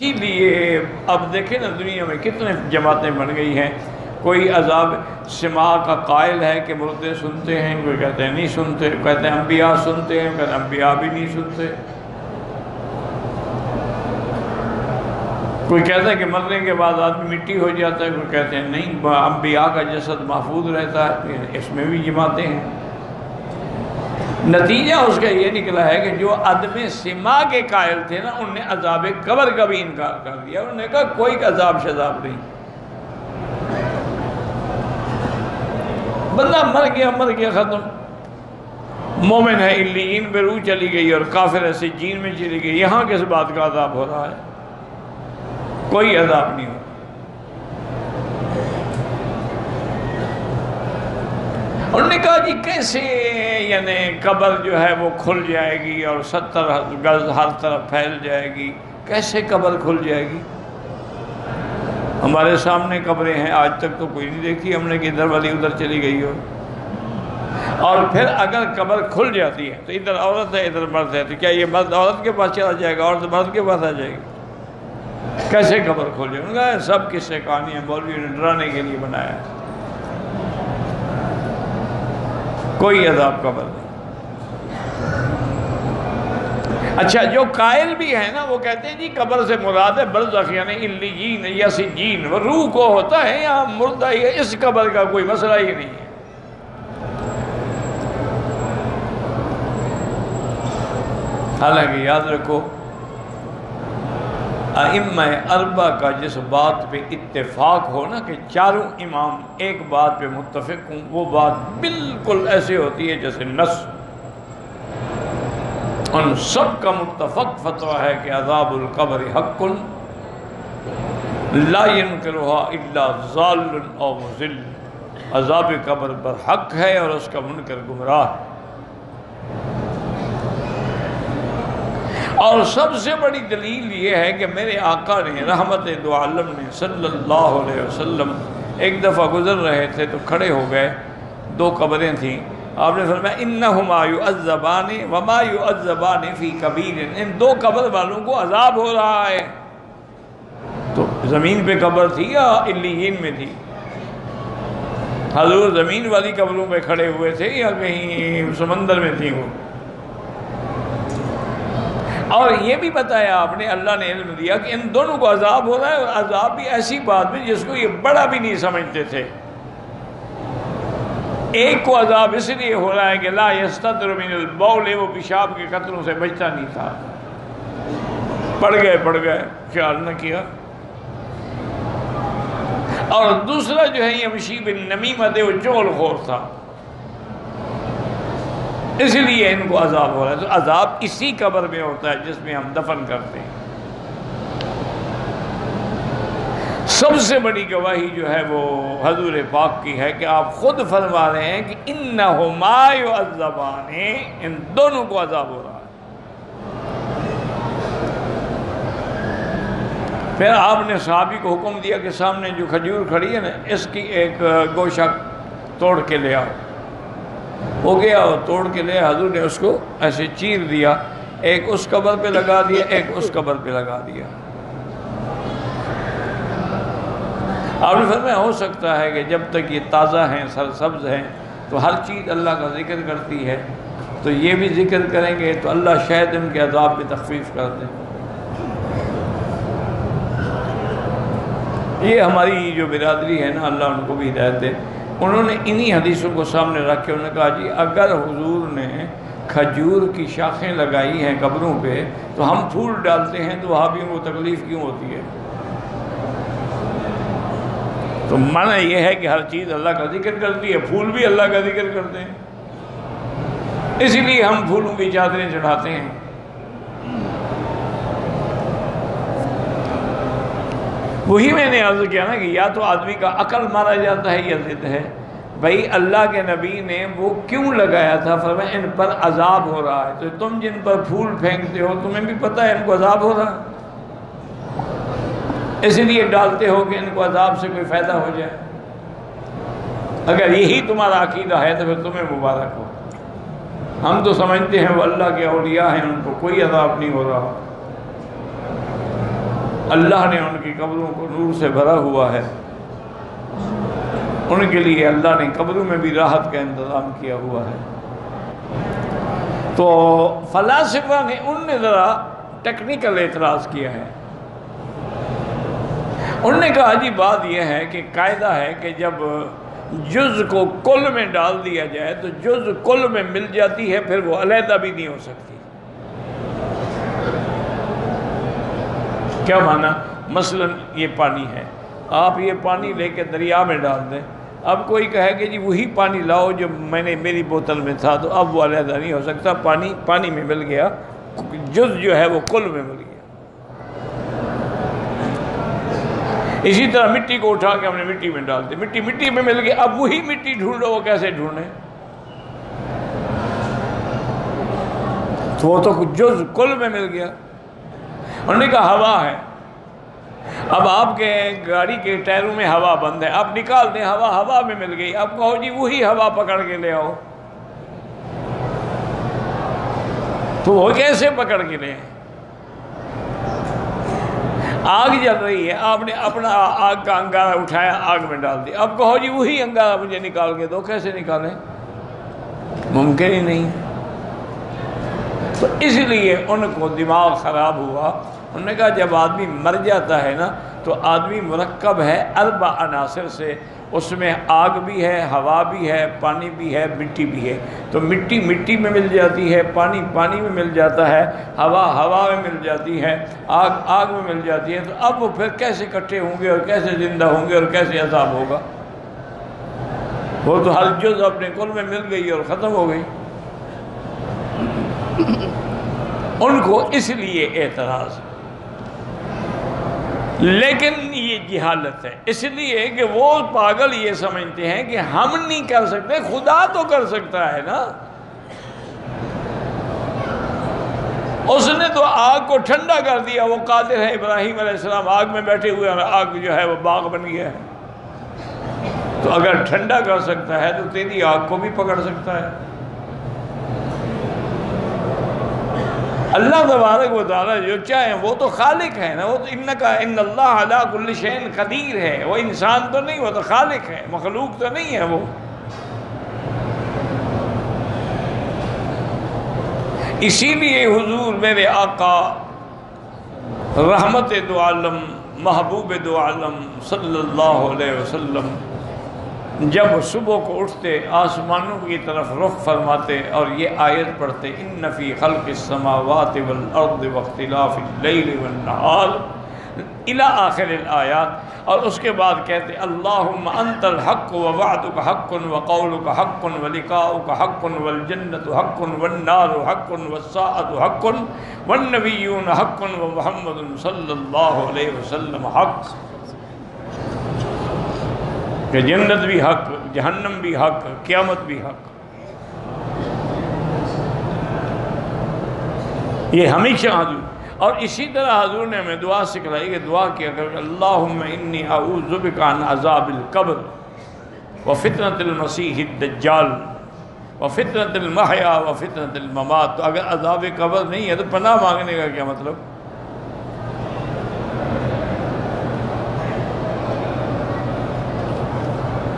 اسی لیے اب دیکھیں نا دنیا میں کتنے جماعتیں بن گئی ہیں. کوئی عذاب سماع کا قائل ہے کہ مردے سنتے ہیں، کوئی کہتے ہیں نہیں سنتے، کہتے ہیں انبیاء سنتے ہیں، کہتے ہیں انبیاء بھی نہیں سنتے. کوئی کہتا ہے کہ مرنے کے بعد آدمی مٹی ہو جاتا ہے، کوئی کہتے ہیں نہیں انبیاء کا جسد محفوظ رہتا ہے. اس میں بھی جماعتیں ہیں. نتیجہ اس کا یہ نکلا ہے کہ جو عدم سماع کے قائل تھے نا، انہوں نے عذاب قبر کا بھی انکار کر دیا. انہوں نے کہا کوئی عذاب شذاب نہیں، بندہ مر گیا ختم. مومن ہے علیین میں روح چلی گئی اور کافر ہے سجین میں چلی گئی. یہاں کس بات کا عذاب ہو رہا ہے؟ کوئی عذاب نہیں ہو. انہوں نے کہا جی کیسے یعنی قبر جو ہے وہ کھل جائے گی اور 70 گز ہر طرف پھیل جائے گی، کیسے قبر کھل جائے گی؟ ہمارے سامنے قبریں ہیں، آج تک تو کوئی نہیں دیکھی ہم نے کہ ادھر والی ادھر چلی گئی ہو. اور پھر اگر قبر کھل جاتی ہے تو ادھر عورت ہے ادھر مرد ہے، تو کیا یہ مرد عورت کے پاس چلا جائے گا، عورت مرد کے پاس آ جائے گی؟ کیسے قبر کھل جائے گا؟ سب قصے کہانیاں مولویوں نے ڈرانے کے لیے بنایا ہے. کوئی عذاب قبر نہیں. اچھا جو قائل بھی ہے نا وہ کہتے ہیں جی قبر سے مراد ہے برزخ یعنی علیین یا سجین، وہ روح کو ہوتا ہے، یہاں مردہ ہی ہے، اس قبر کا کوئی مسئلہ ہی نہیں ہے. حالانکہ یاد رکھو ائمہ اربعہ کا جس بات پہ اتفاق ہو نا کہ چاروں امام ایک بات پہ متفق ہوں، وہ بات بالکل ایسے ہوتی ہے جیسے نص. ان سب کا متفق فتویٰ ہے کہ عذاب القبر حق لا ينکرها الا ضال او مضل. عذاب قبر پر حق ہے اور اس کا منکر گمراہ ہے. اور سب سے بڑی دلیل یہ ہے کہ میرے آقا نے رحمت دو عالم نے صلی اللہ علیہ وسلم ایک دفعہ گزر رہے تھے تو کھڑے ہو گئے. 2 قبریں تھیں. آپ نے فرمایا انہما یعذبان وما یعذبان فی کبیر، ان 2 قبر والوں کو عذاب ہو رہا ہے. تو زمین پہ قبر تھی یا علیین میں تھی؟ حضور زمین والی قبروں پہ کھڑے ہوئے تھے یا کہیں سمندر میں تھی وہ؟ اور یہ بھی بتایا آپ نے، اللہ نے علم دیا کہ ان دونوں کو عذاب ہو رہا ہے، اور عذاب بھی ایسی بات میں جس کو یہ بڑا بھی نہیں سمجھتے تھے. ایک کو عذاب اس لیے ہو رہا ہے کہ لا یستتر من البول، وہ پیشاب کے قطروں سے بچتا نہیں تھا، پڑ گئے خیال نہ کیا. اور دوسرا جو ہے یمشی بالنمیمۃ، وہ چغل خور تھا، اس لیے ان کو عذاب ہو رہا ہے. تو عذاب اسی قبر میں ہوتا ہے جس میں ہم دفن کرتے ہیں. سب سے بڑی گواہی جو ہے وہ حضور پاک کی ہے کہ آپ خود فرما رہے ہیں کہ انہما یعذبان، ان دونوں کو عذاب ہو رہا ہے. پھر آپ نے صحابی کو حکم دیا کہ سامنے جو کھجور کھڑی ہے نا، اس کی ایک گوشہ توڑ کے لے آؤ. ہو گیا اور توڑ کے لے. حضور نے اس کو ایسے چیر دیا، ایک اس قبر پہ لگا دیا، ایک اس قبر پہ لگا دیا. آپ نے فرمایا ہو سکتا ہے کہ جب تک یہ تازہ ہیں سرسبز ہیں تو ہر چیز اللہ کا ذکر کرتی ہے، تو یہ بھی ذکر کریں گے تو اللہ شاید ان کے عذاب میں تخفیف کر دے. یہ ہماری جو برادری ہے نا، اللہ ان کو بھی ہدایت دے. انہوں نے انہی حدیثوں کو سامنے رکھ کے انہوں نے کہا جی اگر حضور نے کھجور کی شاخیں لگائی ہیں قبروں پہ تو ہم پھول ڈالتے ہیں تو وہابیوں کو تکلیف کیوں ہوتی ہے؟ تو معنی یہ ہے کہ ہر چیز اللہ کا ذکر کرتی ہے، پھول بھی اللہ کا ذکر کرتے ہیں، اسی لیے ہم پھولوں کی چادریں چڑھاتے ہیں. وہی میں نے عرض کیا نا کہ یا تو آدمی کا عقل مارا جاتا ہے یا ضد ہے. بھائی اللہ کے نبی نے وہ کیوں لگایا تھا؟ فرمایا ان پر عذاب ہو رہا ہے. تو تم جن پر پھول پھینکتے ہو تمہیں بھی پتہ ہے ان کو عذاب ہو رہا ہے، اس لیے ڈالتے ہو کہ ان کو عذاب سے کوئی فائدہ ہو جائے. اگر یہی تمہارا عقیدہ ہے تو پھر تمہیں مبارک ہو. ہم تو سمجھتے ہیں وہ اللہ کے اولیاء ہیں، ان کو کوئی عذاب نہیں ہو رہا. اللہ نے ان کی قبروں کو نور سے بھرا ہوا ہے، ان کے لیے اللہ نے قبروں میں بھی راحت کا انتظام کیا ہوا ہے۔ تو فلاسفہ نے ان نے ذرا ٹیکنیکل اعتراض کیا ہے، انہوں نے کہا جی بات یہ ہے کہ قاعدہ ہے کہ جب جز کو کل میں ڈال دیا جائے تو جز کل میں مل جاتی ہے، پھر وہ علیحدہ بھی نہیں ہو سکتی۔ کیا مانا؟ مثلا یہ پانی ہے، آپ یہ پانی لے کے دریا میں ڈال دیں، اب کوئی کہے کہ جی وہی پانی لاؤ جو میری بوتل میں تھا، تو اب وہ علیحدہ نہیں ہو سکتا، پانی میں مل گیا، جز جو ہے وہ کل میں مل گیا۔ اسی طرح مٹی کو اٹھا کے ہم نے مٹی میں ڈال دی، مٹی میں مل گئی، اب وہی مٹی ڈھونڈو، وہ کیسے ڈھونڈیں؟ تو وہ تو جز کل میں مل گیا۔ انہوں نے کہا ہوا ہے، اب آپ کے گاڑی کے ٹائروں میں ہوا بند ہے، آپ نکال دیں، ہوا میں مل گئی، آپ کہو جی وہی ہوا پکڑ کے لے آؤ، تو وہ کیسے پکڑ کے لے؟ آگ جل رہی ہے، آپ نے اپنا آگ کا انگارہ اٹھایا، آگ میں ڈال دیا، اب کہو جی وہی انگارہ مجھے نکال کے دو، کیسے نکالیں؟ ممکن ہی نہیں۔ تو اس لیے ان کو دماغ خراب ہوا، انہوں نے کہا جب آدمی مر جاتا ہے نا تو آدمی مرکب ہے 4 عناصر سے، اس میں آگ بھی ہے، ہوا بھی ہے، پانی بھی ہے، مٹی بھی ہے، تو مٹی میں مل جاتی ہے، پانی میں مل جاتا ہے، ہوا میں مل جاتی ہے، آگ میں مل جاتی ہے، تو اب وہ پھر کیسے اکٹھے ہوں گے اور کیسے زندہ ہوں گے اور کیسے عذاب ہوگا؟ وہ تو ہر جز اپنے کل میں مل گئی اور ختم ہو گئی۔ ان کو اس لیے اعتراض، لیکن یہ جہالت ہے، اس لیے کہ وہ پاگل یہ سمجھتے ہیں کہ ہم نہیں کر سکتے، خدا تو کر سکتا ہے نا۔ اس نے تو آگ کو ٹھنڈا کر دیا، وہ قادر ہے، ابراہیم علیہ السلام آگ میں بیٹھے ہوئے ہیں، آگ جو ہے وہ باغ بن گیا ہے، تو اگر ٹھنڈا کر سکتا ہے تو تیری آگ کو بھی پکڑ سکتا ہے۔ اللہ تبارک و تعالیٰ جو چاہیں، وہ تو خالق ہے نا، وہ تو ان اللہ علی کل شیء قدیر ہے، وہ انسان تو نہیں، وہ تو خالق ہے، مخلوق تو نہیں ہے وہ۔ اسی لیے حضور میرے آقا رحمت دو عالم محبوب دو عالم صلی اللہ علیہ وسلم جب صبح کو اٹھتے آسمانوں کی طرف رخ فرماتے اور یہ آیت پڑھتے، ان فی خلق السماوات والارض واختلاف اللیل والنہار الی آخر الآیات، اور اس کے بعد کہتے اللہم انت الحق ووعدک حق وقولک حق ولقاؤک حق والجنت حق والنار حق والساعة حق والنبیون حق ومحمد صلی اللہ علیہ وسلم حق، کہ جنت بھی حق، جہنم بھی حق، قیامت بھی حق۔ یہ ہمیشہ حضور، اور اسی طرح حضور نے ہمیں دعا سکھلائی کہ دعا کیا کر اللہم انی اعوذ بک عن عذاب القبر وفتنۃ المسیح الدجال وفتنۃ المحیا وفتنۃ الممات۔ تو اگر عذاب قبر نہیں ہے تو پناہ مانگنے کا کیا مطلب؟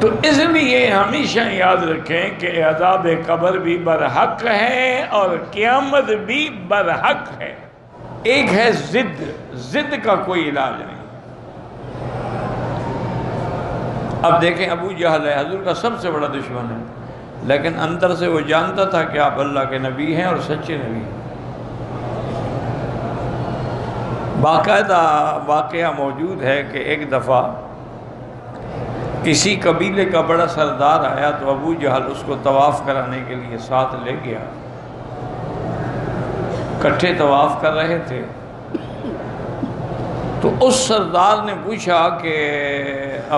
تو اس لیے ہمیشہ یاد رکھیں کہ عذاب قبر بھی برحق ہے اور قیامت بھی برحق ہے۔ ایک ہے ضد کا کوئی علاج نہیں۔ اب دیکھیں ابو جہل ہے، حضور کا سب سے بڑا دشمن ہے، لیکن اندر سے وہ جانتا تھا کہ آپ اللہ کے نبی ہیں اور سچے نبی ہیں۔ باقاعدہ واقعہ موجود ہے کہ ایک دفعہ کسی قبیلے کا بڑا سردار آیا تو ابو جہل اس کو طواف کرانے کے لیے ساتھ لے گیا، کٹھے طواف کر رہے تھے، تو اس سردار نے پوچھا کہ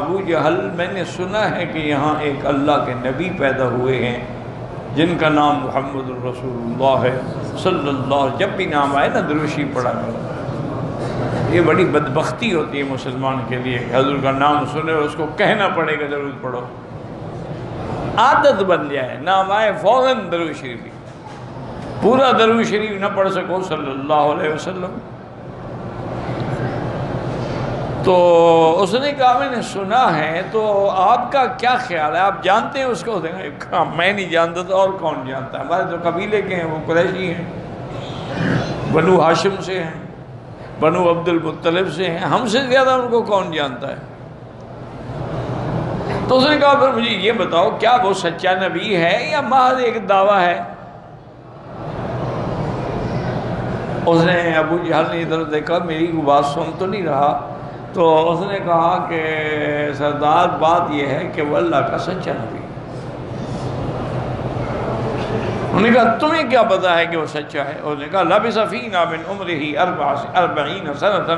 ابو جہل میں نے سنا ہے کہ یہاں ایک اللہ کے نبی پیدا ہوئے ہیں جن کا نام محمد الرسول اللہ ہے صلی اللہ علیہ وسلم، جب بھی نام آئے نا دروشی پڑھا کرو۔ یہ بڑی بدبختی ہوتی ہے مسلمان کے لیے کہ حضور کا نام سنے اور اس کو کہنا پڑے گا ضرور پڑھو، عادت بن جائے، نام آئے فوراً درود شریف، پورا درود شریف نہ پڑھ سکو صلی اللہ علیہ وسلم۔ تو اس نے کہا میں نے سنا ہے، تو آپ کا کیا خیال ہے، آپ جانتے ہیں اس کو؟ کہا میں نہیں جانتا تو اور کون جانتا ہے، ہمارے تو قبیلے کے ہیں، وہ قریشی ہیں، بنو ہاشم سے ہیں، بنو عبد المطلب سے ہیں، ہم سے زیادہ ان کو کون جانتا ہے؟ تو اس نے کہا پھر مجھے یہ بتاؤ کیا وہ سچا نبی ہے یا محض ایک دعویٰ ہے؟ اس نے ابو جہل نے ادھر دیکھا، میری کوئی بات سن تو نہیں رہا، تو اس نے کہا کہ سردار بات یہ ہے کہ وہ اللہ کا سچا نبی ہے۔ انہوں نے کہا تمہیں کیا پتا ہے کہ وہ سچا ہے؟ اس نے کہا لبث فینا من عمرہ 40 سنۃ،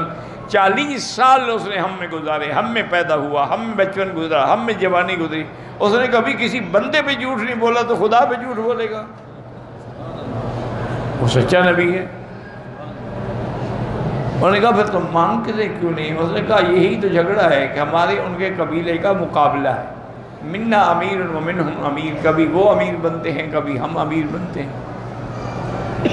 40 سال اس نے ہم میں گزارے، ہم میں پیدا ہوا، ہم میں بچپن گزرا، ہم میں جوانی گزری۔ اس نے کبھی کسی بندے پہ جھوٹ نہیں بولا تو خدا پہ جھوٹ بولے گا؟ وہ سچا نبی ہے۔ انہوں نے کہا پھر تم مانگتے کیوں نہیں؟ اس نے کہا یہی تو جھگڑا ہے کہ ہمارے ان کے قبیلے کا مقابلہ ہے، منا امیر و منہم امیر، کبھی وہ امیر بنتے ہیں کبھی ہم امیر بنتے ہیں،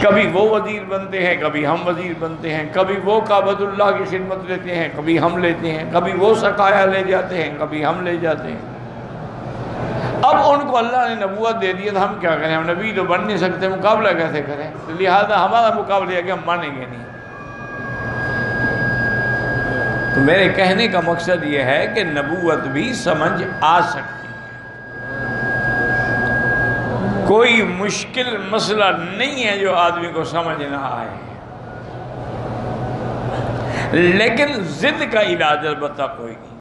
کبھی وہ وزیر بنتے ہیں کبھی ہم وزیر بنتے ہیں، کبھی وہ کعبۃ اللہ کی خدمت لیتے ہیں کبھی ہم لیتے ہیں، کبھی وہ سقایا لے جاتے ہیں کبھی ہم لے جاتے ہیں۔ اب ان کو اللہ نے نبوت دے دیا تو ہم کیا کریں؟ ہم نبی تو بن نہیں سکتے، مقابلہ کیسے کریں؟ تو لہٰذا ہمارا مقابلہ ہے کہ ہم مانیں گے نہیں۔ تو میرے کہنے کا مقصد یہ ہے کہ نبوت بھی سمجھ آ سکتی، کوئی مشکل مسئلہ نہیں ہے جو آدمی کو سمجھ نہ آئے، لیکن ضد کا علاج البتہ کوئی نہیں۔